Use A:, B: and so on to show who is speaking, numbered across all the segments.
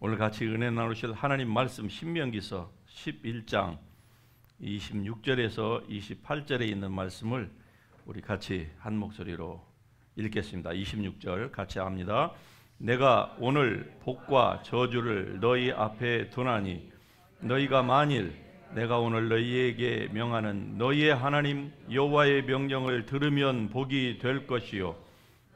A: 오늘 같이 은혜 나누실 하나님 말씀 신명기서 11장 26절에서 28절에 있는 말씀을 우리 같이 한 목소리로 읽겠습니다. 26절 같이 합니다. 내가 오늘 복과 저주를 너희 앞에 두나니 너희가 만일 내가 오늘 너희에게 명하는 너희의 하나님 여호와의 명령을 들으면 복이 될 것이요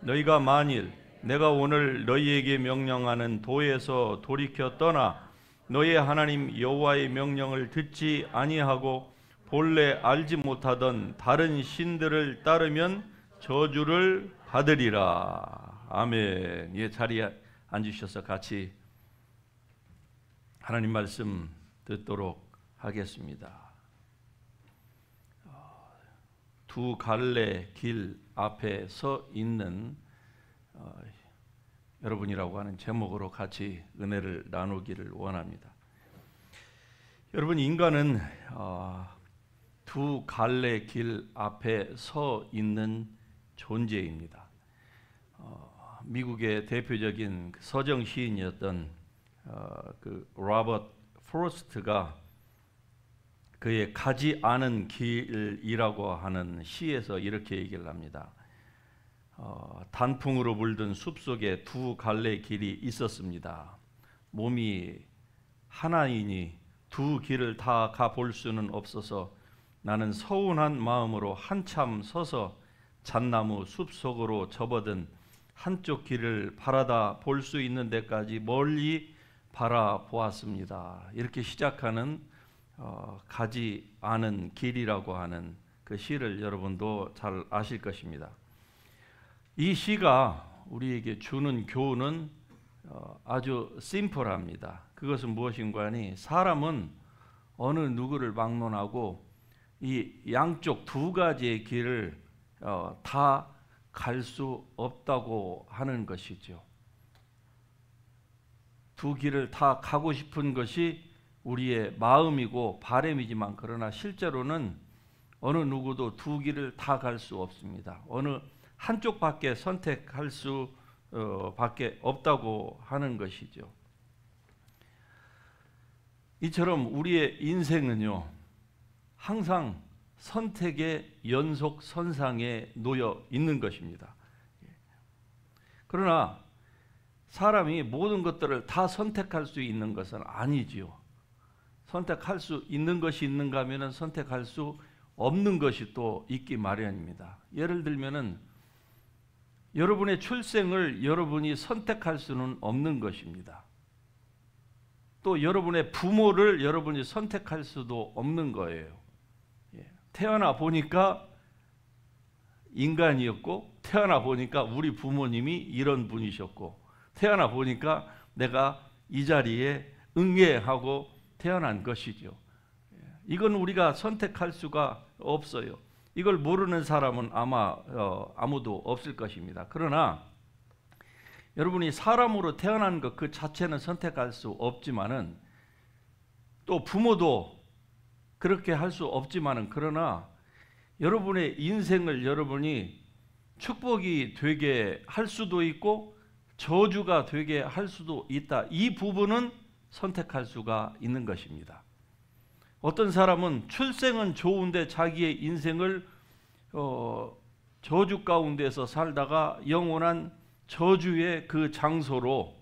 A: 너희가 만일 내가 오늘 너희에게 명령하는 도에서 돌이켜 떠나 너희의 하나님 여호와의 명령을 듣지 아니하고 본래 알지 못하던 다른 신들을 따르면 저주를 받으리라. 아멘. 예, 자리에 앉으셔서 같이 하나님 말씀 듣도록 하겠습니다. 두 갈래 길 앞에 서 있는 여러분이라고 하는 제목으로 같이 은혜를 나누기를 원합니다. 여러분, 인간은 두 갈래 길 앞에 서 있는 존재입니다. 미국의 대표적인 서정 시인이었던 그 로버트 프로스트가 그의 가지 않은 길이라고 하는 시에서 이렇게 얘기를 합니다. 단풍으로 물든 숲속에 두 갈래 길이 있었습니다. 몸이 하나이니 두 길을 다 가볼 수는 없어서 나는 서운한 마음으로 한참 서서 잣나무 숲속으로 접어든 한쪽 길을 바라다 볼 수 있는 데까지 멀리 바라보았습니다. 이렇게 시작하는 가지 않은 길이라고 하는 그 시를 여러분도 잘 아실 것입니다. 이 시가 우리에게 주는 교훈은 아주 심플합니다. 그것은 무엇인가 하니 사람은 어느 누구를 막론하고 이 양쪽 두 가지의 길을 다 갈 수 없다고 하는 것이죠. 두 길을 다 가고 싶은 것이 우리의 마음이고 바람이지만 그러나 실제로는 어느 누구도 두 길을 다 갈 수 없습니다. 어느 한쪽밖에 선택할 수 밖에 없다고 하는 것이죠. 이처럼 우리의 인생은요, 항상 선택의 연속선상에 놓여 있는 것입니다. 그러나 사람이 모든 것들을 다 선택할 수 있는 것은 아니지요. 선택할 수 있는 것이 있는가 하면 선택할 수 없는 것이 또 있기 마련입니다. 예를 들면은 여러분의 출생을 여러분이 선택할 수는 없는 것입니다. 또 여러분의 부모를 여러분이 선택할 수도 없는 거예요. 태어나 보니까 인간이었고, 태어나 보니까 우리 부모님이 이런 분이셨고, 태어나 보니까 내가 이 자리에 응애하고 태어난 것이죠. 이건 우리가 선택할 수가 없어요. 이걸 모르는 사람은 아마 아무도 없을 것입니다. 그러나 여러분이 사람으로 태어난 것 그 자체는 선택할 수 없지만은, 또 부모도 그렇게 할 수 없지만은, 그러나 여러분의 인생을 여러분이 축복이 되게 할 수도 있고 저주가 되게 할 수도 있다. 이 부분은 선택할 수가 있는 것입니다. 어떤 사람은 출생은 좋은데 자기의 인생을 저주 가운데서 살다가 영원한 저주의 그 장소로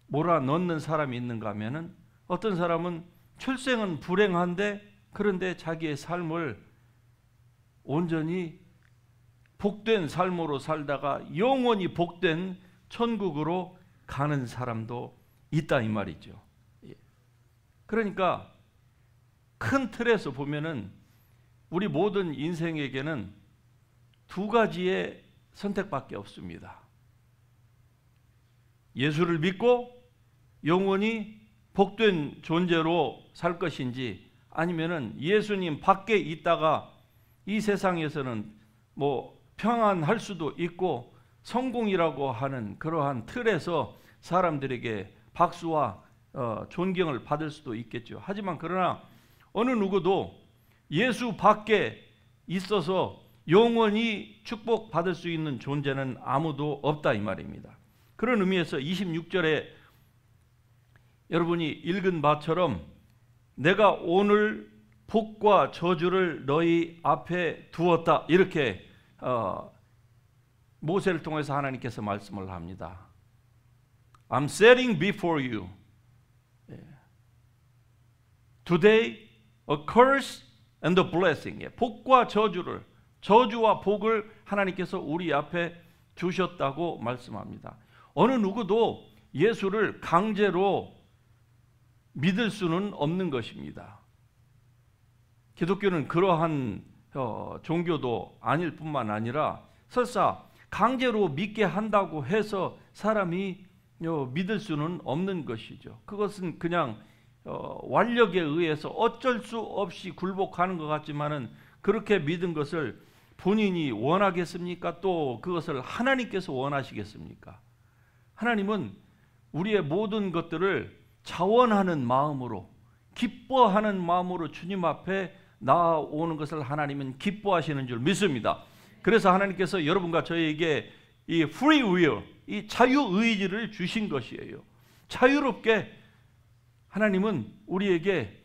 A: 몰아넣는 사람이 있는가 하면은, 어떤 사람은 출생은 불행한데 그런데 자기의 삶을 온전히 복된 삶으로 살다가 영원히 복된 천국으로 가는 사람도 있다 이 말이죠. 그러니까 큰 틀에서 보면은 우리 모든 인생에게는 두 가지의 선택밖에 없습니다. 예수를 믿고 영원히 복된 존재로 살 것인지, 아니면은 예수님 밖에 있다가 이 세상에서는 뭐 평안할 수도 있고 성공이라고 하는 그러한 틀에서 사람들에게 박수와 존경을 받을 수도 있겠죠. 하지만 그러나 어느 누구도 예수 밖에 있어서 영원히 축복받을 수 있는 존재는 아무도 없다 이 말입니다. 그런 의미에서 26절에 여러분이 읽은 바처럼 내가 오늘 복과 저주를 너희 앞에 두었다. 이렇게 모세를 통해서 하나님께서 말씀을 합니다. I'm setting before you today a curse and a blessing. 복과 저주를, 저주와 복을 하나님께서 우리 앞에 두셨다고 말씀합니다. 어느 누구도 예수를 강제로 믿을 수는 없는 것입니다. 기독교는 그러한 종교도 아닐 뿐만 아니라 설사 강제로 믿게 한다고 해서 사람이 믿을 수는 없는 것이죠. 그것은 그냥 완력에 의해서 어쩔 수 없이 굴복하는 것 같지만은 그렇게 믿은 것을 본인이 원하겠습니까? 또 그것을 하나님께서 원하시겠습니까? 하나님은 우리의 모든 것들을 자원하는 마음으로, 기뻐하는 마음으로 주님 앞에 나아오는 것을 하나님은 기뻐하시는 줄 믿습니다. 그래서 하나님께서 여러분과 저에게 이 free will, 이 자유의지를 주신 것이에요. 자유롭게 하나님은 우리에게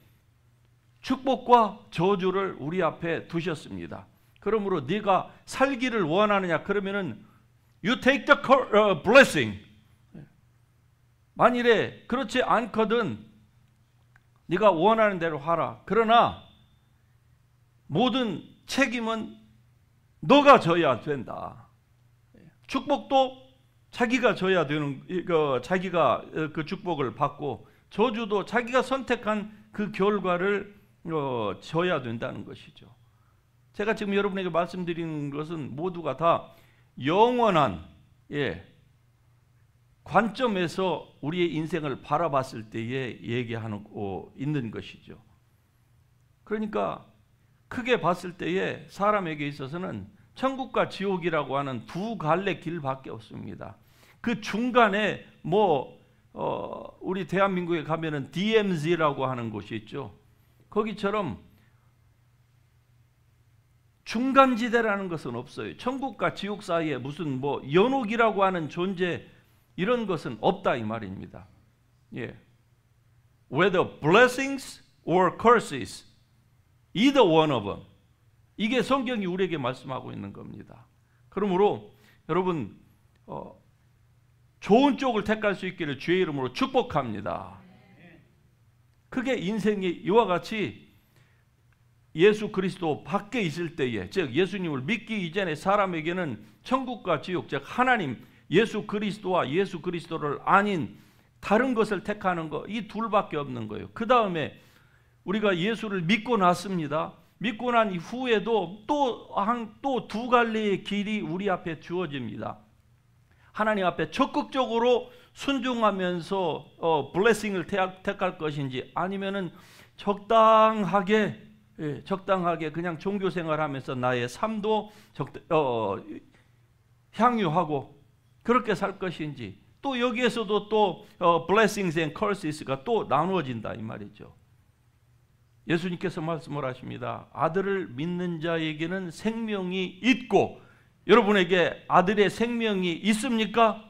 A: 축복과 저주를 우리 앞에 두셨습니다. 그러므로 네가 살기를 원하느냐? 그러면은 you take the blessing. 만일에 그렇지 않거든 네가 원하는 대로 하라. 그러나 모든 책임은 너가 져야 된다. 축복도 자기가 져야 되는, 자기가 그 축복을 받고 저주도 자기가 선택한 그 결과를 져야 된다는 것이죠. 제가 지금 여러분에게 말씀드리는 것은 모두가 다 영원한 관점에서 우리의 인생을 바라봤을 때에 얘기하고 있는 것이죠. 그러니까 크게 봤을 때에 사람에게 있어서는 천국과 지옥이라고 하는 두 갈래 길밖에 없습니다. 그 중간에 우리 대한민국에 가면은 DMZ라고 하는 곳이 있죠. 거기처럼 중간지대라는 것은 없어요. 천국과 지옥 사이에 무슨 연옥이라고 하는 존재, 이런 것은 없다 이 말입니다. Whether blessings or curses, either one of them. 이게 성경이 우리에게 말씀하고 있는 겁니다. 그러므로 여러분 좋은 쪽을 택할 수 있기를 주의 이름으로 축복합니다. 그게 인생이 이와 같이 예수 그리스도 밖에 있을 때에, 즉 예수님을 믿기 이전에 사람에게는 천국과 지옥, 즉 하나님, 예수 그리스도와 예수 그리스도를 아닌 다른 것을 택하는 것, 이 둘밖에 없는 거예요. 그 다음에 우리가 예수를 믿고 났습니다. 믿고 난 이후에도 또 두 갈래의 길이 우리 앞에 주어집니다. 하나님 앞에 적극적으로 순종하면서 블레싱을 택할 것인지, 아니면은 적당하게 그냥 종교 생활하면서 나의 삶도 향유하고 그렇게 살 것인지, 또 여기에서도 또 blessings and curses가 또 나누어진다 이 말이죠. 예수님께서 말씀을 하십니다. 아들을 믿는 자에게는 생명이 있고, 여러분에게 아들의 생명이 있습니까?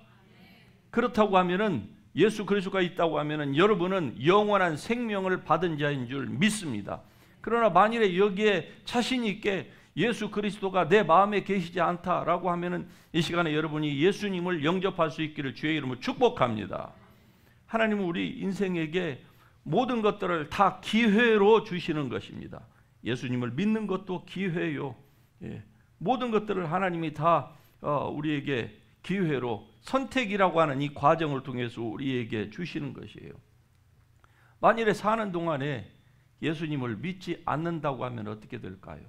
A: 그렇다고 하면은, 예수 그리스도가 있다고 하면은 여러분은 영원한 생명을 받은 자인 줄 믿습니다. 그러나 만일에 여기에 자신 있게 예수 그리스도가 내 마음에 계시지 않다라고 하면은 이 시간에 여러분이 예수님을 영접할 수 있기를 주의 이름으로 축복합니다. 하나님은 우리 인생에게 모든 것들을 다 기회로 주시는 것입니다. 예수님을 믿는 것도 기회요. 모든 것들을 하나님이 다 우리에게 기회로, 선택이라고 하는 이 과정을 통해서 우리에게 주시는 것이에요. 만일에 사는 동안에 예수님을 믿지 않는다고 하면 어떻게 될까요?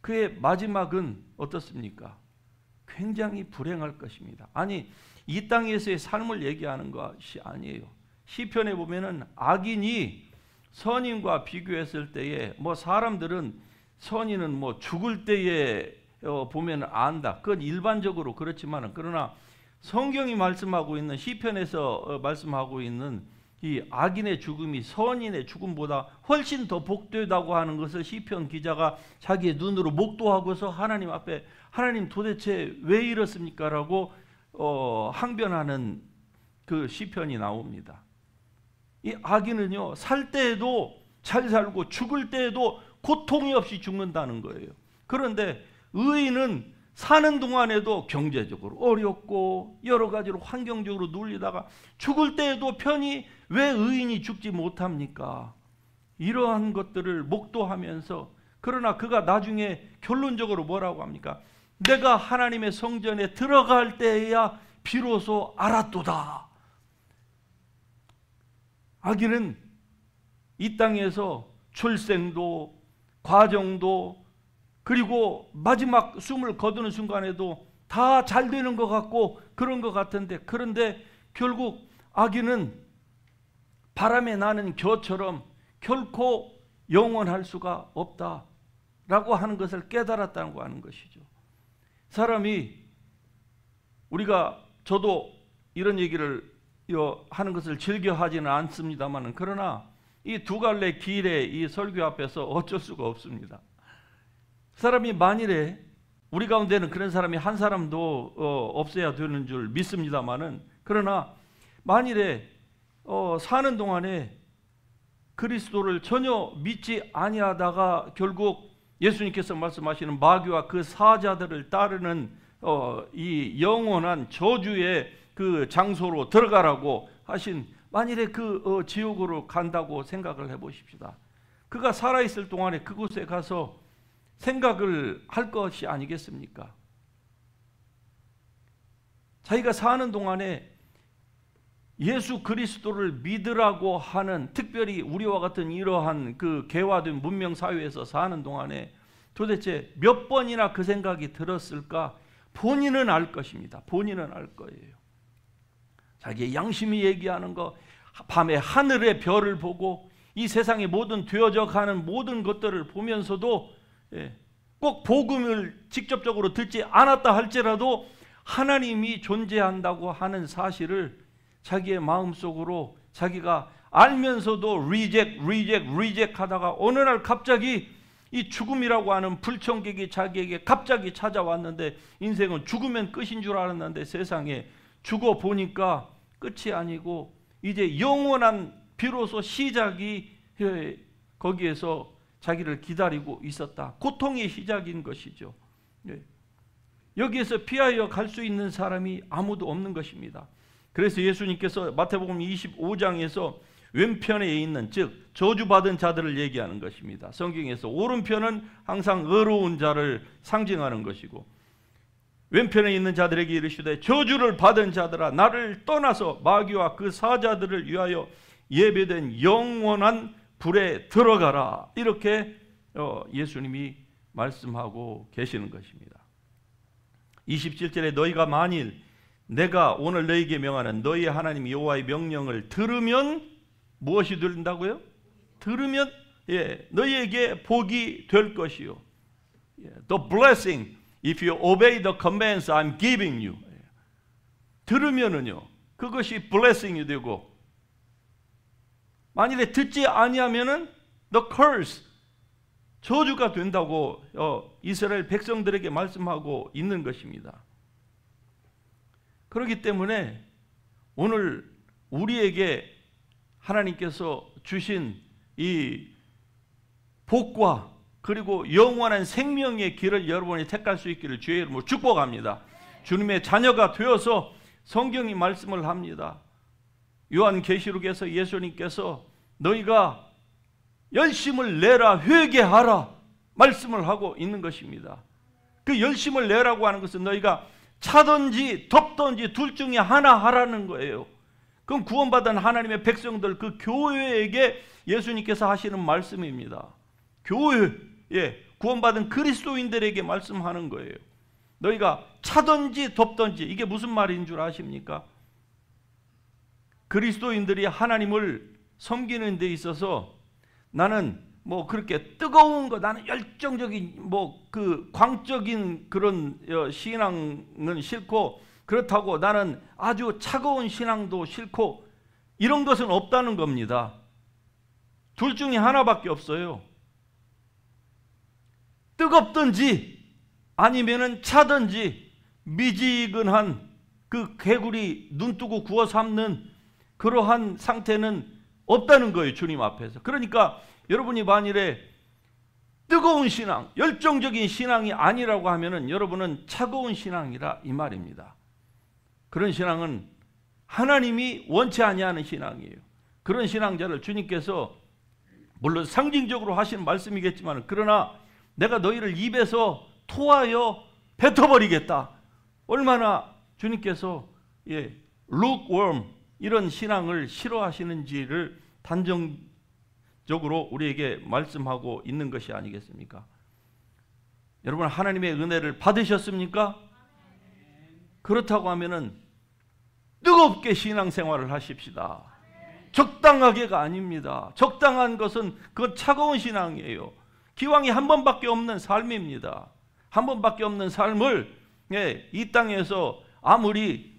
A: 그의 마지막은 어떻습니까? 굉장히 불행할 것입니다. 아니, 이 땅에서의 삶을 얘기하는 것이 아니에요. 시편에 보면은 악인이 선인과 비교했을 때에 사람들은 선인은 죽을 때에 보면 안다. 그건 일반적으로 그렇지만은, 그러나 성경이 말씀하고 있는, 시편에서 말씀하고 있는 이 악인의 죽음이 선인의 죽음보다 훨씬 더 복되다고 하는 것을 시편 기자가 자기의 눈으로 목도하고서 하나님 앞에, 하나님 도대체 왜 이렇습니까? 라고 항변하는 그 시편이 나옵니다. 이 악인은요, 살 때에도 잘 살고 죽을 때에도 고통이 없이 죽는다는 거예요. 그런데 의인은 사는 동안에도 경제적으로 어렵고 여러 가지로 환경적으로 눌리다가 죽을 때에도 편히 왜 의인이 죽지 못합니까? 이러한 것들을 목도하면서, 그러나 그가 나중에 결론적으로 뭐라고 합니까? 내가 하나님의 성전에 들어갈 때에야 비로소 알았도다. 악인은 이 땅에서 출생도 과정도 그리고 마지막 숨을 거두는 순간에도 다 잘 되는 것 같고 그런 것 같은데, 그런데 결국 악인은 바람에 나는 겨처럼 결코 영원할 수가 없다라고 하는 것을 깨달았다고 하는 것이죠. 사람이, 저도 이런 얘기를 하는 것을 즐겨 하지는 않습니다만, 그러나 이 두 갈래 길의 이 설교 앞에서 어쩔 수가 없습니다. 사람이 만일에, 우리 가운데는 그런 사람이 한 사람도 없어야 되는 줄 믿습니다만은, 그러나 만일에 사는 동안에 그리스도를 전혀 믿지 아니하다가 결국 예수님께서 말씀하시는 마귀와 그 사자들을 따르는 이 영원한 저주의 그 장소로 들어가라고 하신, 만일에 그 지옥으로 간다고 생각을 해보십시다. 그가 살아있을 동안에 그곳에 가서 생각을 할 것이 아니겠습니까? 자기가 사는 동안에 예수 그리스도를 믿으라고 하는, 특별히 우리와 같은 이러한 그 개화된 문명 사회에서 사는 동안에 도대체 몇 번이나 그 생각이 들었을까? 본인은 알 것입니다. 본인은 알 거예요. 자기의 양심이 얘기하는 거, 밤에 하늘의 별을 보고 이 세상의 모든 되어져 가는 모든 것들을 보면서도 꼭 복음을 직접적으로 듣지 않았다 할지라도 하나님이 존재한다고 하는 사실을 자기의 마음속으로 자기가 알면서도 리젝 하다가 어느 날 갑자기 이 죽음이라고 하는 불청객이 자기에게 갑자기 찾아왔는데, 인생은 죽으면 끝인 줄 알았는데 세상에 죽어 보니까 끝이 아니고 이제 영원한 비로소 시작이 거기에서 자기를 기다리고 있었다. 고통의 시작인 것이죠. 여기에서 피하여 갈 수 있는 사람이 아무도 없는 것입니다. 그래서 예수님께서 마태복음 25장에서 왼편에 있는, 즉 저주받은 자들을 얘기하는 것입니다. 성경에서 오른편은 항상 의로운 자를 상징하는 것이고, 왼편에 있는 자들에게 이르시되 저주를 받은 자들아, 나를 떠나서 마귀와 그 사자들을 위하여 예배된 영원한 불에 들어가라. 이렇게 예수님이 말씀하고 계시는 것입니다. 27절에 너희가 만일 내가 오늘 너희에게 명하는 너희의 하나님 여호와의 명령을 들으면 무엇이 들린다고요? 들으면 너희에게 복이 될 것이요. The blessing if you obey the commands I'm giving you. 들으면은요, 그것이 blessing이 되고, 만일에 듣지 아니하면은 the curse, 저주가 된다고 이스라엘 백성들에게 말씀하고 있는 것입니다. 그렇기 때문에 오늘 우리에게 하나님께서 주신 이 복과 그리고 영원한 생명의 길을 여러분이 택할 수 있기를 주의 이름으로 축복합니다. 주님의 자녀가 되어서 성경이 말씀을 합니다. 요한계시록에서 예수님께서 너희가 열심을 내라, 회개하라 말씀을 하고 있는 것입니다. 그 열심을 내라고 하는 것은 너희가 차든지 덥든지 둘 중에 하나 하라는 거예요. 그럼 구원받은 하나님의 백성들, 그 교회에게 예수님께서 하시는 말씀입니다. 교회에 구원받은 그리스도인들에게 말씀하는 거예요. 너희가 차든지 덥든지, 이게 무슨 말인 줄 아십니까? 그리스도인들이 하나님을 섬기는 데 있어서 나는 뭐 그렇게 뜨거운 거, 나는 열정적인 뭐 그 광적인 그런 신앙은 싫고, 그렇다고 나는 아주 차가운 신앙도 싫고, 이런 것은 없다는 겁니다. 둘 중에 하나밖에 없어요. 뜨겁든지 아니면은 차든지 미지근한 그 개구리 눈 뜨고 구워 삶는 그러한 상태는 없다는 거예요, 주님 앞에서. 그러니까 여러분이 만일에 뜨거운 신앙, 열정적인 신앙이 아니라고 하면은 여러분은 차가운 신앙이라 이 말입니다. 그런 신앙은 하나님이 원치 아니하는 신앙이에요. 그런 신앙자를 주님께서 물론 상징적으로 하시는 말씀이겠지만, 그러나 내가 너희를 입에서 토하여 뱉어버리겠다. 얼마나 주님께서 lukewarm 이런 신앙을 싫어하시는지를 단정적으로 우리에게 말씀하고 있는 것이 아니겠습니까? 여러분, 하나님의 은혜를 받으셨습니까? 그렇다고 하면은 뜨겁게 신앙생활을 하십시다. 적당하게가 아닙니다. 적당한 것은 그건 차가운 신앙이에요. 기왕이 한 번밖에 없는 삶입니다. 한 번밖에 없는 삶을 이 땅에서 아무리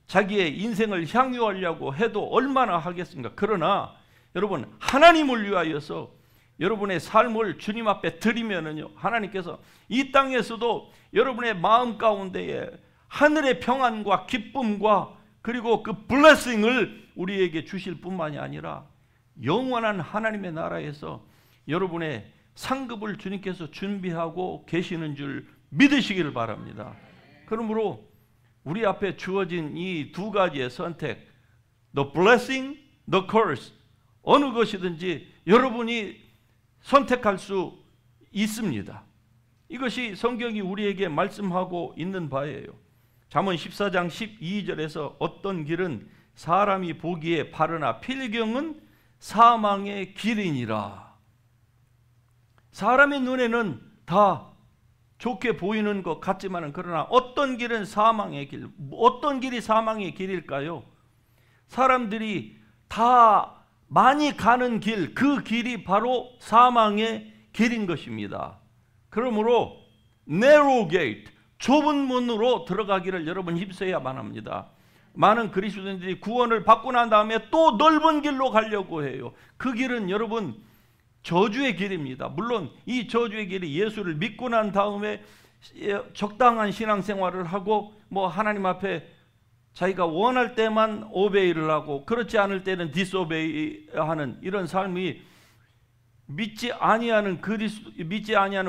A: 자기의 인생을 향유하려고 해도 얼마나 하겠습니까? 그러나 여러분, 하나님을 위하여서 여러분의 삶을 주님 앞에 드리면은요, 하나님께서 이 땅에서도 여러분의 마음 가운데에 하늘의 평안과 기쁨과 그리고 그 블레싱을 우리에게 주실 뿐만이 아니라 영원한 하나님의 나라에서 여러분의 상급을 주님께서 준비하고 계시는 줄 믿으시기를 바랍니다. 그러므로 우리 앞에 주어진 이 두 가지의 선택, the blessing, the curse, 어느 것이든지 여러분이 선택할 수 있습니다. 이것이 성경이 우리에게 말씀하고 있는 바예요. 잠언 14장 12절에서 어떤 길은 사람이 보기에 바르나 필경은 사망의 길이니라. 사람의 눈에는 다 좋게 보이는 것 같지만, 그러나 어떤 길은 사망의 길, 어떤 길이 사망의 길일까요? 사람들이 다 많이 가는 길, 그 길이 바로 사망의 길인 것입니다. 그러므로 narrow gate, 좁은 문으로 들어가기를 여러분 힘써야만 합니다. 많은 그리스도인들이 구원을 받고 난 다음에 또 넓은 길로 가려고 해요. 그 길은 여러분 저주의 길입니다. 물론 이 저주의 길이 예수를 믿고 난 다음에 적당한 신앙생활을 하고 하나님 앞에 자기가 원할 때만 오베이를 하고 그렇지 않을 때는 디스오베이하는 이런 삶이 믿지 아니하는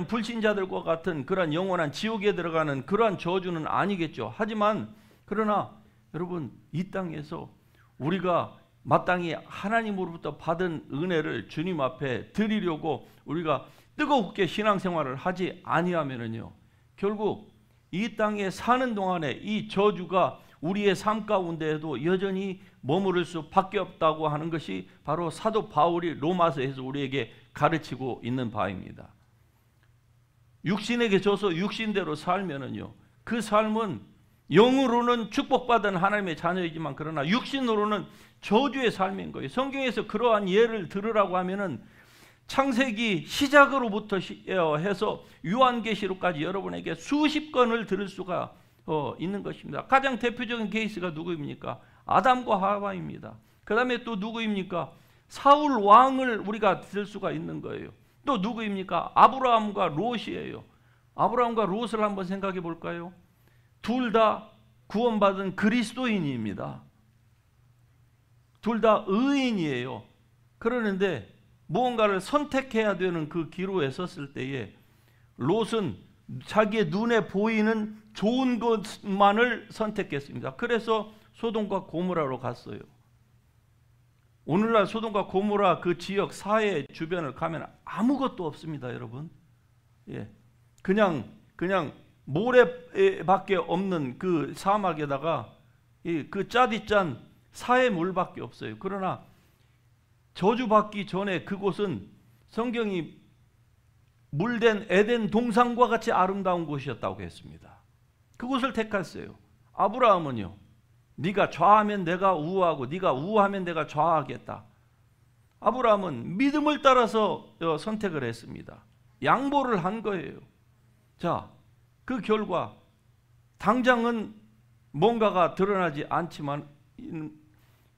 A: 불신자들과 같은 그런 영원한 지옥에 들어가는 그러한 저주는 아니겠죠. 하지만 그러나 여러분, 이 땅에서 우리가 마땅히 하나님으로부터 받은 은혜를 주님 앞에 드리려고 우리가 뜨겁게 신앙생활을 하지 아니하면은요, 결국 이 땅에 사는 동안에 이 저주가 우리의 삶 가운데에도 여전히 머무를 수밖에 없다고 하는 것이 바로 사도 바울이 로마서에서 우리에게 가르치고 있는 바입니다. 육신에게 져서 육신대로 살면은요, 그 삶은 영으로는 축복받은 하나님의 자녀이지만 그러나 육신으로는 저주의 삶인 거예요. 성경에서 그러한 예를 들으라고 하면은 창세기 시작으로부터 해서 요한계시록까지 여러분에게 수십 건을 들을 수가 있는 것입니다. 가장 대표적인 케이스가 누구입니까? 아담과 하와입니다. 그 다음에 또 누구입니까? 사울 왕을 우리가 들 수가 있는 거예요. 또 누구입니까? 아브라함과 롯이에요. 아브라함과 롯을 한번 생각해 볼까요? 둘 다 구원받은 그리스도인입니다. 둘 다 의인이에요. 그러는데 무언가를 선택해야 되는 그 기로에 섰을 때에 롯은 자기의 눈에 보이는 좋은 것만을 선택했습니다. 그래서 소돔과 고모라로 갔어요. 오늘날 소돔과 고모라 그 지역 사해 주변을 가면 아무것도 없습니다, 여러분. 그냥 모래밖에 없는 그 사막에다가 그 짜디짠 사해 물밖에 없어요. 그러나 저주받기 전에 그곳은 성경이 물된 에덴 동산과 같이 아름다운 곳이었다고 했습니다. 그곳을 택했어요. 아브라함은요, 네가 좌하면 내가 우하고 네가 우하면 내가 좌하겠다. 아브라함은 믿음을 따라서 선택을 했습니다. 양보를 한 거예요. 자, 그 결과 당장은 뭔가가 드러나지 않지만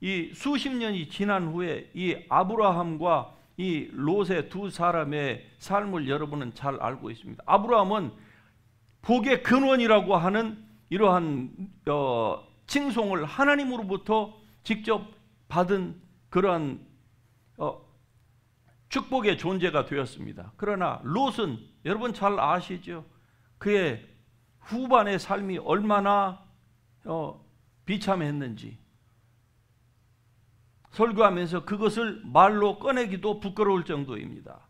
A: 이 수십 년이 지난 후에 이 아브라함과 이 롯의 두 사람의 삶을 여러분은 잘 알고 있습니다. 아브라함은 복의 근원이라고 하는 이러한 칭송을 하나님으로부터 직접 받은 그러한 축복의 존재가 되었습니다. 그러나 롯은 여러분 잘 아시죠? 그의 후반의 삶이 얼마나 비참했는지 설교하면서 그것을 말로 꺼내기도 부끄러울 정도입니다.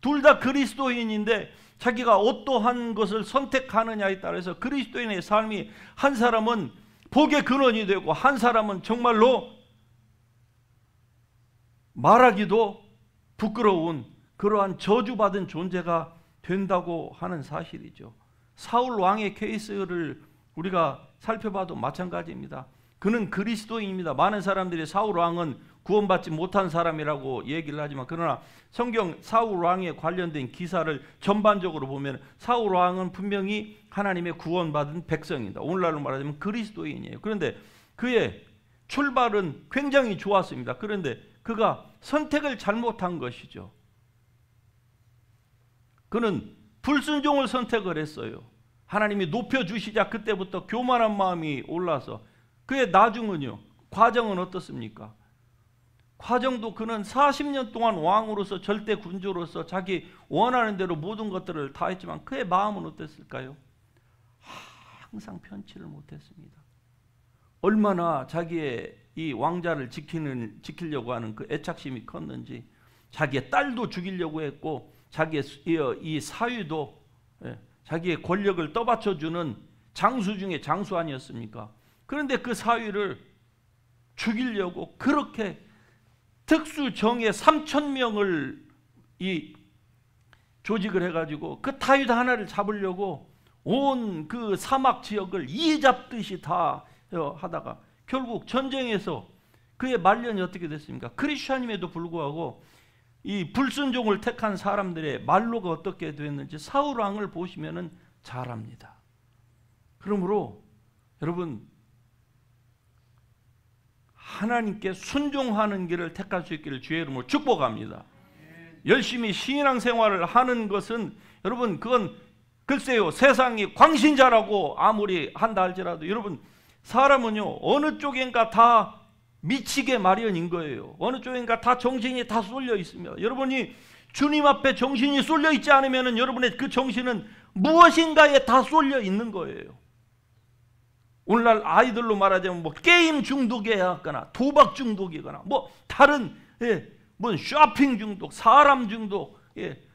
A: 둘 다 그리스도인인데 자기가 어떠한 것을 선택하느냐에 따라서 그리스도인의 삶이 한 사람은 복의 근원이 되고 한 사람은 정말로 말하기도 부끄러운 그러한 저주받은 존재가 된다고 하는 사실이죠. 사울 왕의 케이스를 우리가 살펴봐도 마찬가지입니다. 그는 그리스도인입니다. 많은 사람들이 사울 왕은 구원받지 못한 사람이라고 얘기를 하지만 그러나 성경 사울 왕에 관련된 기사를 전반적으로 보면 사울 왕은 분명히 하나님의 구원받은 백성입니다. 오늘날로 말하자면 그리스도인이에요. 그런데 그의 출발은 굉장히 좋았습니다. 그런데 그가 선택을 잘못한 것이죠. 그는 불순종을 선택을 했어요. 하나님이 높여주시자 그때부터 교만한 마음이 올라서 그의 나중은요, 과정은 어떻습니까? 과정도 그는 40년 동안 왕으로서 절대 군주로서 자기 원하는 대로 모든 것들을 다 했지만 그의 마음은 어땠을까요? 항상 편치를 못했습니다. 얼마나 자기의 이 왕자를 지키려고 하는 그 애착심이 컸는지 자기의 딸도 죽이려고 했고 자기의 이 사위도 자기의 권력을 떠받쳐주는 장수 중에 장수 아니었습니까? 그런데 그 사위를 죽이려고 그렇게 특수정예 3,000명을 조직을 해가지고 그 다윗 하나를 잡으려고 온 그 사막 지역을 이 잡듯이 다 하다가 결국 전쟁에서 그의 말년이 어떻게 됐습니까? 크리스찬임에도 불구하고 이 불순종을 택한 사람들의 말로가 어떻게 됐는지 사울 왕을 보시면은 잘 압니다. 그러므로 여러분 하나님께 순종하는 길을 택할 수 있기를 주의 이름으로 축복합니다. 열심히 신앙생활을 하는 것은 여러분 그건 글쎄요 세상이 광신자라고 아무리 한다 할지라도 여러분 사람은요 어느 쪽인가 다 미치게 마련인 거예요. 어느 쪽인가 다 정신이 다 쏠려 있습니다. 여러분이 주님 앞에 정신이 쏠려 있지 않으면 여러분의 그 정신은 무엇인가에 다 쏠려 있는 거예요. 오늘날 아이들로 말하자면 뭐 게임 중독이거나 도박 중독이거나 뭐 다른 뭐 쇼핑 중독, 사람 중독,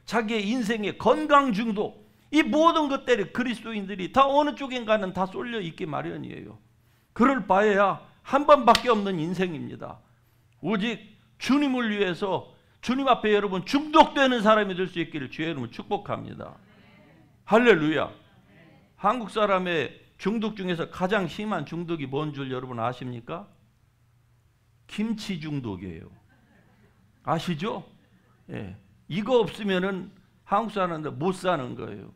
A: 자기의 인생의 건강 중독 이 모든 것들이 그리스도인들이 다 어느 쪽인가는 다 쏠려 있기 마련이에요. 그럴 바에야 한 번밖에 없는 인생입니다. 오직 주님을 위해서 주님 앞에 여러분 중독되는 사람이 될 수 있기를 주의 이름으로 축복합니다. 할렐루야. 한국 사람의 중독 중에서 가장 심한 중독이 뭔 줄 여러분 아십니까? 김치 중독이에요. 아시죠? 예. 이거 없으면은 한국 사람들 못 사는 거예요.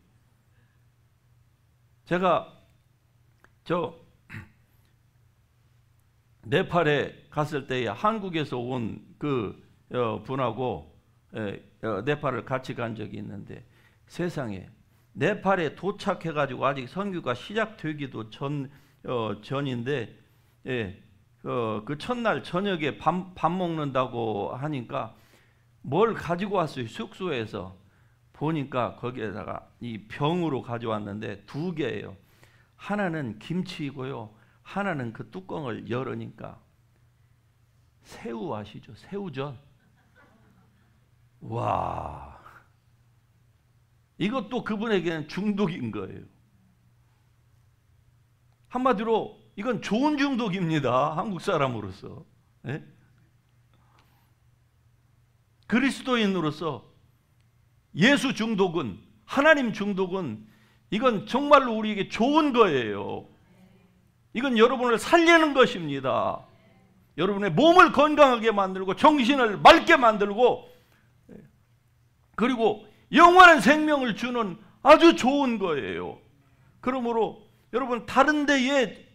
A: 제가 네팔에 갔을 때에 한국에서 온 그 분하고 네팔을 같이 간 적이 있는데 세상에 네팔에 도착해가지고 아직 선교가 시작되기도 전인데 그 첫날 저녁에 밥 먹는다고 하니까 뭘 가지고 왔어요. 숙소에서 보니까 거기에다가 이 병으로 가져왔는데 두 개예요. 하나는 김치이고요. 하나는 그 뚜껑을 열으니까 새우 아시죠? 새우전. 와, 이것도 그분에게는 중독인 거예요. 한마디로 이건 좋은 중독입니다. 한국 사람으로서. 네? 그리스도인으로서 예수 중독은 하나님 중독은 이건 정말로 우리에게 좋은 거예요. 이건 여러분을 살리는 것입니다. 여러분의 몸을 건강하게 만들고 정신을 맑게 만들고 그리고 영원한 생명을 주는 아주 좋은 거예요. 그러므로 여러분 다른 데에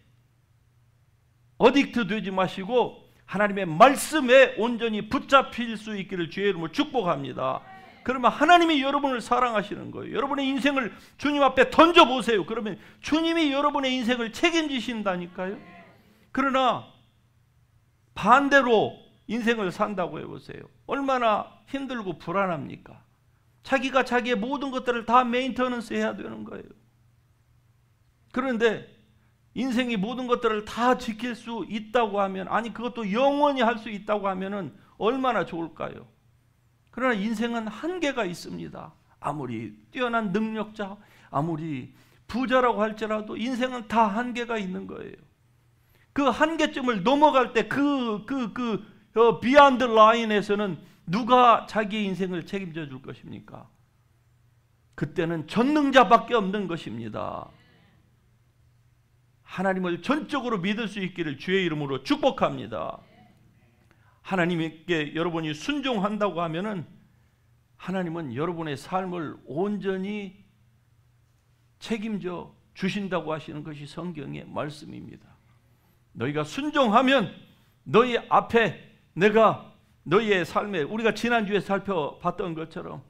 A: 어딕트 되지 마시고 하나님의 말씀에 온전히 붙잡힐 수 있기를 주의 이름으로 축복합니다. 그러면 하나님이 여러분을 사랑하시는 거예요. 여러분의 인생을 주님 앞에 던져보세요. 그러면 주님이 여러분의 인생을 책임지신다니까요. 그러나 반대로 인생을 산다고 해보세요. 얼마나 힘들고 불안합니까? 자기가 자기의 모든 것들을 다 메인터넌스 해야 되는 거예요. 그런데 인생이 모든 것들을 다 지킬 수 있다고 하면, 아니 그것도 영원히 할 수 있다고 하면은 얼마나 좋을까요? 그러나 인생은 한계가 있습니다. 아무리 뛰어난 능력자, 아무리 부자라고 할지라도 인생은 다 한계가 있는 거예요. 그 한계점을 넘어갈 때 비욘드 라인에서는 누가 자기의 인생을 책임져 줄 것입니까? 그때는 전능자밖에 없는 것입니다. 하나님을 전적으로 믿을 수 있기를 주의 이름으로 축복합니다. 하나님께 여러분이 순종한다고 하면은 하나님은 여러분의 삶을 온전히 책임져 주신다고 하시는 것이 성경의 말씀입니다. 너희가 순종하면 너희 앞에 내가 너희의 삶에, 우리가 지난주에 살펴봤던 것처럼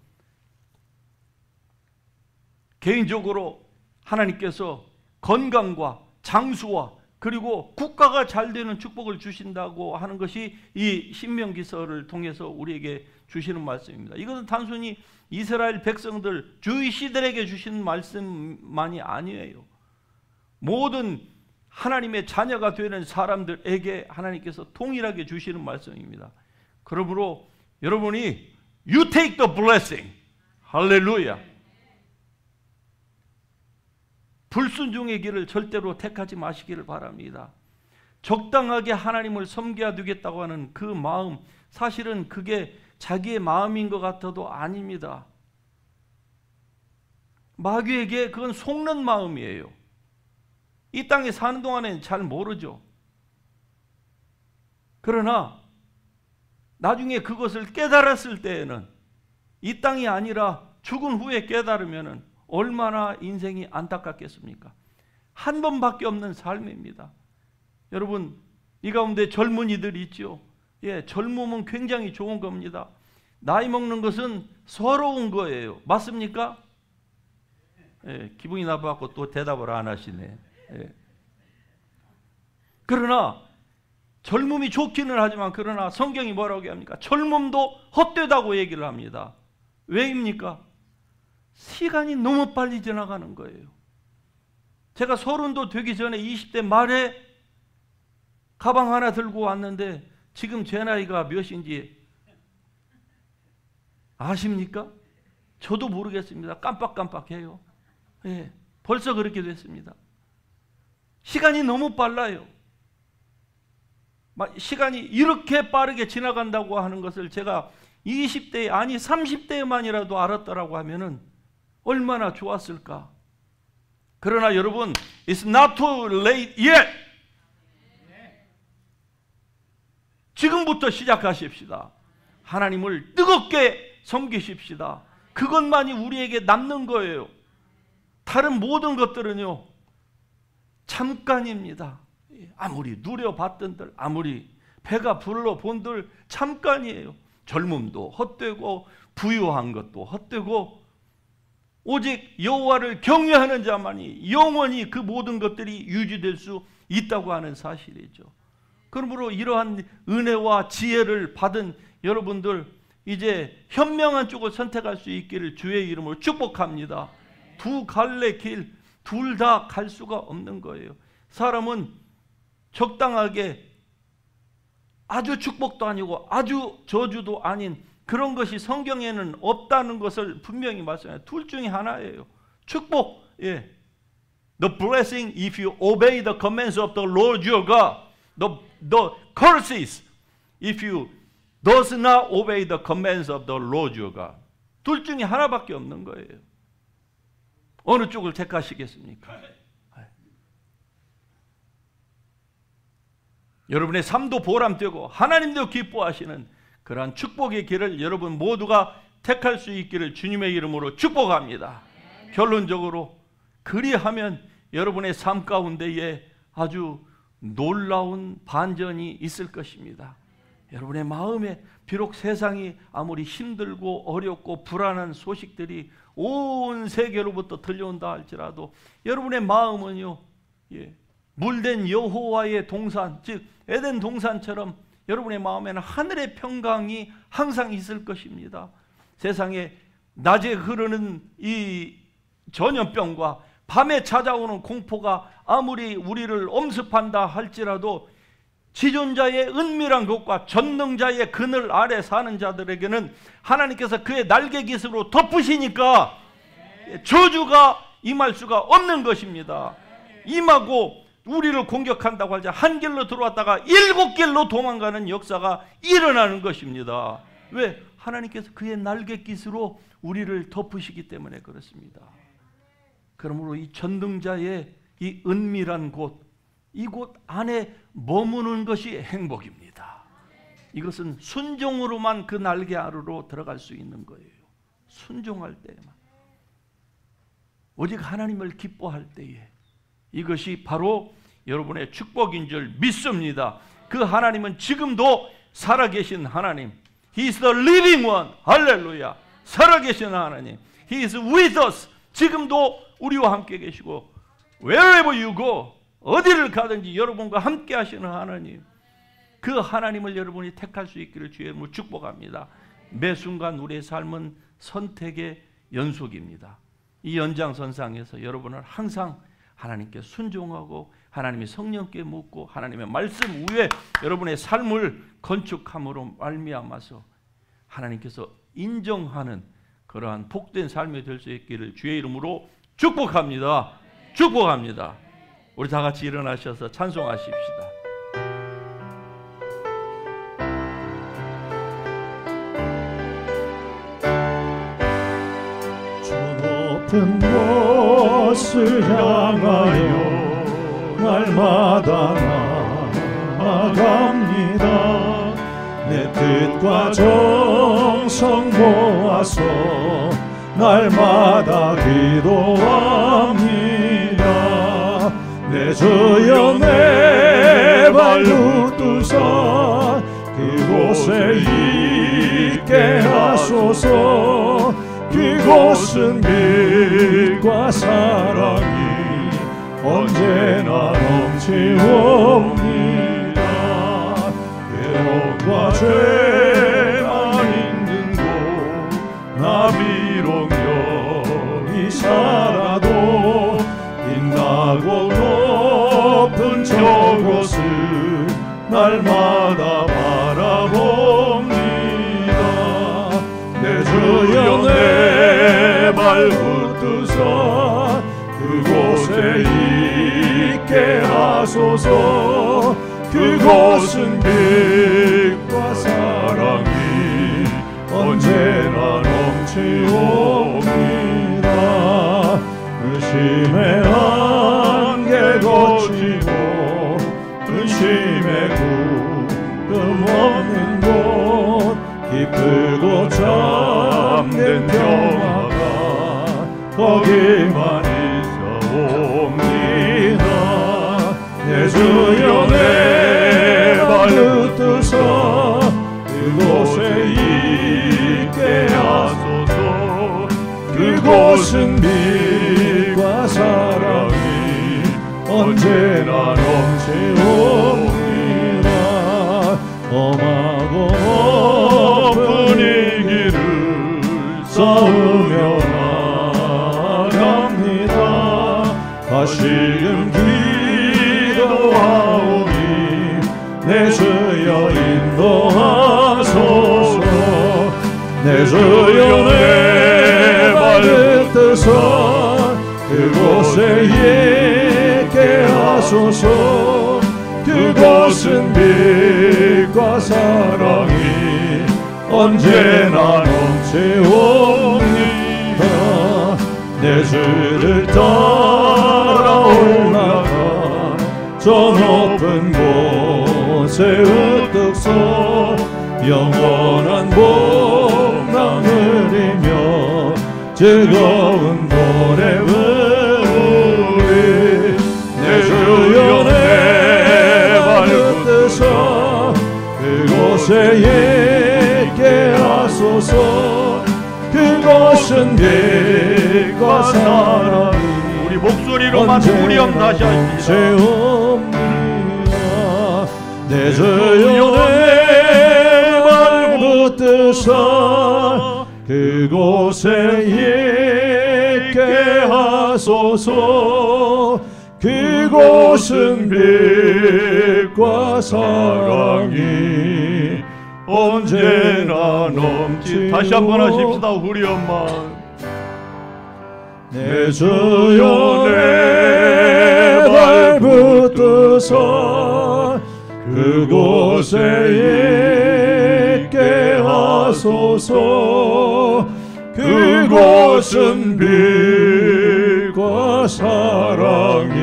A: 개인적으로 하나님께서 건강과 장수와 그리고 국가가 잘 되는 축복을 주신다고 하는 것이 이 신명기서를 통해서 우리에게 주시는 말씀입니다. 이것은 단순히 이스라엘 백성들, 주이시들에게 주시는 말씀만이 아니에요. 모든 하나님의 자녀가 되는 사람들에게 하나님께서 동일하게 주시는 말씀입니다. 그러므로 여러분이 You take the blessing. 할렐루야. 불순종의 길을 절대로 택하지 마시기를 바랍니다. 적당하게 하나님을 섬겨야 되겠다고 하는 그 마음, 사실은 그게 자기의 마음인 것 같아도 아닙니다. 마귀에게 그건 속는 마음이에요. 이 땅에 사는 동안에는 잘 모르죠. 그러나 나중에 그것을 깨달았을 때에는, 이 땅이 아니라 죽은 후에 깨달으면 얼마나 인생이 안타깝겠습니까? 한 번밖에 없는 삶입니다. 여러분, 이 가운데 젊은이들이 있죠. 예, 젊음은 굉장히 좋은 겁니다. 나이 먹는 것은 서러운 거예요. 맞습니까? 예, 기분이 나빠갖고 또 대답을 안 하시네. 예. 그러나 젊음이 좋기는 하지만, 그러나 성경이 뭐라고 합니까? 젊음도 헛되다고 얘기를 합니다. 왜입니까? 시간이 너무 빨리 지나가는 거예요. 제가 30도 되기 전에 20대 말에 가방 하나 들고 왔는데 지금 제 나이가 몇인지 아십니까? 저도 모르겠습니다. 깜빡깜빡해요. 예, 벌써 그렇게 됐습니다. 시간이 너무 빨라요. 시간이 이렇게 빠르게 지나간다고 하는 것을 제가 20대에, 아니 30대에만이라도 알았더라고 하면은 얼마나 좋았을까. 그러나 여러분, It's not too late yet. 지금부터 시작하십시다. 하나님을 뜨겁게 섬기십시다. 그것만이 우리에게 남는 거예요. 다른 모든 것들은요, 잠깐입니다. 아무리 누려봤던들, 아무리 배가 불러본들 잠깐이에요. 젊음도 헛되고 부유한 것도 헛되고, 오직 여호와를 경외하는 자만이 영원히 그 모든 것들이 유지될 수 있다고 하는 사실이죠. 그러므로 이러한 은혜와 지혜를 받은 여러분들, 이제 현명한 쪽을 선택할 수 있기를 주의 이름으로 축복합니다. 두 갈래 길, 둘 다 갈 수가 없는 거예요. 사람은 적당하게, 아주 축복도 아니고 아주 저주도 아닌 그런 것이 성경에는 없다는 것을 분명히 말씀해요. 둘 중에 하나예요. 축복, 예. The blessing if you obey the commands of the Lord your God. The curses if you does not obey the commands of the Lord your God. 둘 중에 하나밖에 없는 거예요. 어느 쪽을 택하시겠습니까? 여러분의 삶도 보람되고 하나님도 기뻐하시는 그러한 축복의 길을 여러분 모두가 택할 수 있기를 주님의 이름으로 축복합니다. 결론적으로 그리하면 여러분의 삶 가운데에 아주 놀라운 반전이 있을 것입니다. 여러분의 마음에 비록 세상이 아무리 힘들고 어렵고 불안한 소식들이 온 세계로부터 들려온다 할지라도 여러분의 마음은요, 물된 여호와의 동산, 즉 에덴 동산처럼 여러분의 마음에는 하늘의 평강이 항상 있을 것입니다. 세상에 낮에 흐르는 이 전염병과 밤에 찾아오는 공포가 아무리 우리를 엄습한다 할지라도 지존자의 은밀한 곳과 전능자의 그늘 아래 사는 자들에게는 하나님께서 그의 날개 깃으로 덮으시니까 저주가 임할 수가 없는 것입니다. 임하고 우리를 공격한다고 할지 한 길로 들어왔다가 7길로 도망가는 역사가 일어나는 것입니다. 왜? 하나님께서 그의 날개 깃으로 우리를 덮으시기 때문에 그렇습니다. 그러므로 이 전능자의 이 은밀한 곳, 이곳 안에 머무는 것이 행복입니다. 이것은 순종으로만 그 날개 아래로 들어갈 수 있는 거예요. 순종할 때만, 오직 하나님을 기뻐할 때에, 이것이 바로 여러분의 축복인 줄 믿습니다. 그 하나님은 지금도 살아계신 하나님, He is the living one. 할렐루야. 살아계신 하나님, He is with us. 지금도 우리와 함께 계시고 wherever you go, 어디를 가든지 여러분과 함께 하시는 하나님, 그 하나님을 여러분이 택할 수 있기를 주의 이름으로 축복합니다. 매 순간 우리의 삶은 선택의 연속입니다. 이 연장선상에서 여러분은 항상 하나님께 순종하고 하나님의 성령께 묻고 하나님의 말씀 위에 여러분의 삶을 건축함으로 말미암아서 하나님께서 인정하는 그러한 복된 삶이 될 수 있기를 주의 이름으로 축복합니다. 축복합니다. 우리 다 같이 일어나셔서 찬송하십시다.
B: 높은 곳을 향하여 날마다 나아갑니다. 내 뜻과 정성 모아서 날마다 기도합니다. 내 주여 내 발 붙드사 그곳에 있게 하소서. 그곳은 빛과 사랑이 언제나 넘치옵니다. 괴로움과 죄만 있는 곳 나 비록 여기 살아도 빛나고 높은 저곳을 날마다 바라봅니다. 내 주여 내 발 붙드사 그곳에 있게 하소서. 그곳은 빛과 사랑이 언제나 넘치옵니다. 의심의 안개 거치고 근심의 구름 없는 곳 기쁘고 참된 평화가 거기만 있어옵니다. 내 주여 내 발 붙드사 그곳에 있게 하소서. 그곳은 빛과 사랑이 언제나 넘치옵니다. 험하고 높은 이 길을 싸우며 나아갑니다. 다시금 기도하오니 내 주여 인도하소서. 내 주여 내 발 붙드사 그곳에 있게 하소서. 그곳은 빛과 사랑이 언제나 넘치옵니다. 내 주를 따라 올라가 저 높은 곳에 으뜩 서 영원한 복랑을 이며 즐거운 노래 부르리. 내 주여 내 발 붙드사 그곳에 있게 하소서. 그곳은 빛과 사랑이
A: 우리 목소리로만 후렴 다시 하십니다.
B: 내 주여 내 주사 그곳에 있게 하소서. 그곳은 빛과 사랑이 언제나 넘치.
A: 다시 한번 하십시다. 우리 엄마
B: 내 주여 내 발 붙드사 그곳에 있게 하소서. 그곳은 빛과 사랑이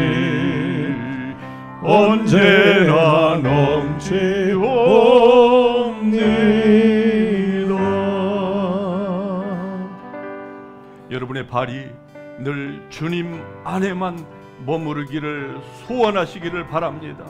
B: 언제나 넘치옵니다.
A: 여러분의 발이 늘 주님 안에만 머무르기를 소원하시기를 바랍니다.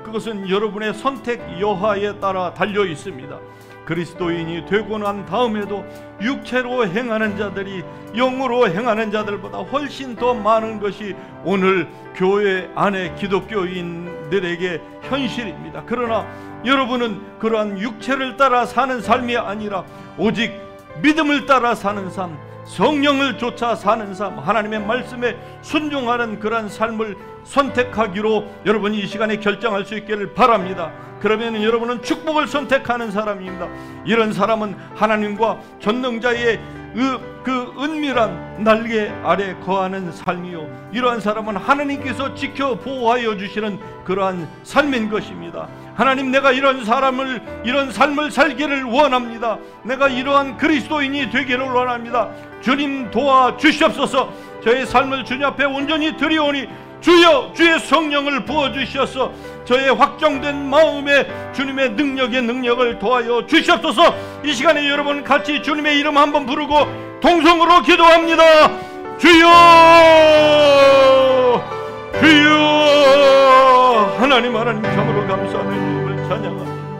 A: 그것은 여러분의 선택 여하에 따라 달려 있습니다. 그리스도인이 되고 난 다음에도 육체로 행하는 자들이 영으로 행하는 자들보다 훨씬 더 많은 것이 오늘 교회 안에 기독교인들에게 현실입니다. 그러나 여러분은 그러한 육체를 따라 사는 삶이 아니라 오직 믿음을 따라 사는 삶, 성령을 쫓아 사는 삶, 하나님의 말씀에 순종하는 그러한 삶을 선택하기로 여러분이 이 시간에 결정할 수 있기를 바랍니다. 그러면 여러분은 축복을 선택하는 사람입니다. 이런 사람은 하나님과 전능자의 그 은밀한 날개 아래 거하는 삶이요, 이러한 사람은 하나님께서 지켜 보호하여 주시는 그러한 삶인 것입니다. 하나님, 내가 이런 삶을 살기를 원합니다. 내가 이러한 그리스도인이 되기를 원합니다. 주님 도와주시옵소서. 저의 삶을 주님 앞에 온전히 드리오니 주여, 주의 성령을 부어주시옵소서. 저의 확정된 마음에 주님의 능력을 더하여 주시옵소서. 이 시간에 여러분 같이 주님의 이름 한번 부르고 동성으로 기도합니다. 주여, 주여. 하나님 참으로 감사하며 주님을 찬양합니다.